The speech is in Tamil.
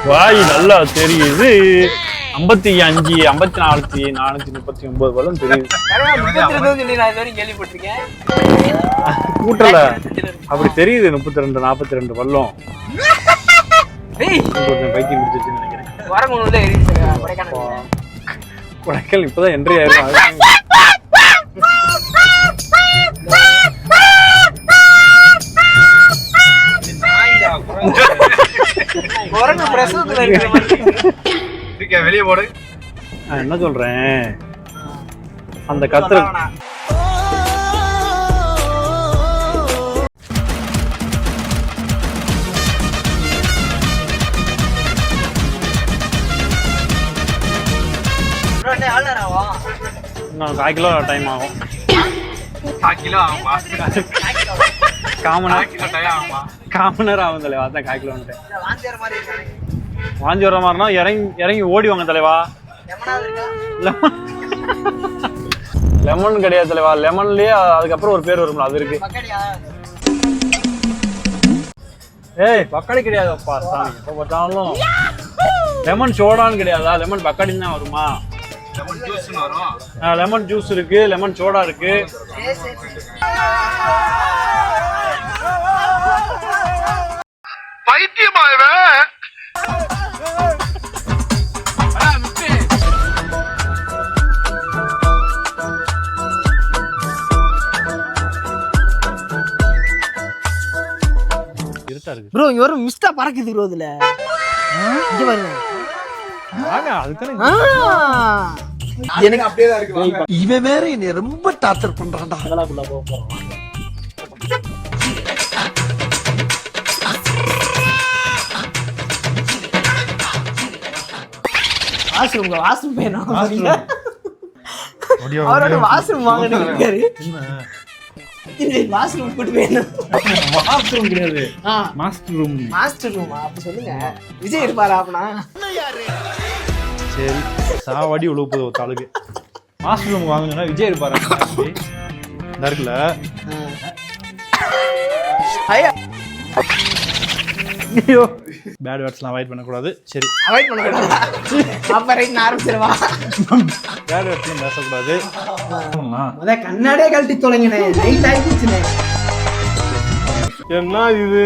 வாய் நல்லா தெரியுது. 55, 54, 439 பலம் தெரியுது. கூட்டல அப்படி தெரியுது. 32, 42 பல்லம். பைத்தியம் முடிச்சிருச்சுன்னு நினைக்கிறேன். கொடைக்கானல் இப்பதான் என்ட்ரி ஆயிரும். வெளியே போடு. என்ன சொல்றேன் அந்த கத்திர இன்னும் 1/4 கிலோ டைம் ஆகும். 1/4 கிலோ ஆகுமா? காமனர் ஆகும் தலைவா. அதான் 1/4 கிலோ வாந்தி வர மாதிரினா இறங்கி ஓடிவாங்க தலைவா. லெமன் கிடையாது தலைவா. லெமன்லயே அதுக்கப்புறம் ஒரு பேர் வரும்ல, அது இருக்கு. ஏய் பக்காடி கிடையாதுப்பா சாமி. எப்ப பார்த்தாலும் லெமன் சோடான்னு கிடையாதா? லெமன் பக்காடின்னு தான் வருமா? லெமன் ஜூஸ் இருக்கு, லெமன் சோடா இருக்கு. பைத்தியமாவே ப்ரோ இங்க ஒரு மிஸ்டா பறக்குது ப்ரோ. இதுல இங்க பாருங்க. எனக்கு அப்படியே தான் இருக்கு. இவன் வேற என்னை ரொம்ப டார்ச்சர் பண்றான்டா. வாஷ்ரூம் வேணும். அவரோட வாஷ்ரூம் வாங்கிட்டு வாஷ்ரூம் கூட்டு வேணும். வாஷ்ரூம் கிடையாது, மாஸ்டர் ரூம். மாஸ்டர் ரூமா? அப்படி சொல்லுங்க. விஜய் இருப்பாரா அப்பனா? சரி சாவடி உழவு போகுது ஒரு தாளுக்கு. மாஸ்டர் ரூம் வாங்கணும்னா விஜய் இருப்பாரு. இந்த இருக்குல்ல ஐயோ பேட் வேர்ட்ஸ்லாம் அவாய்ட் பண்ணக்கூடாது. சரி அவாய்ட் பண்ணக்கூடாது. அப்ப ரைட் நான் ஆரம்பிச்சிருவா. பேட் வேர்ட்ஸ்லாம் பேசக்கூடாது. அத கண்ணாடியே கழட்டி தொலைங்கனே. நைட் ஆயிடுச்சுனே. என்ன இது?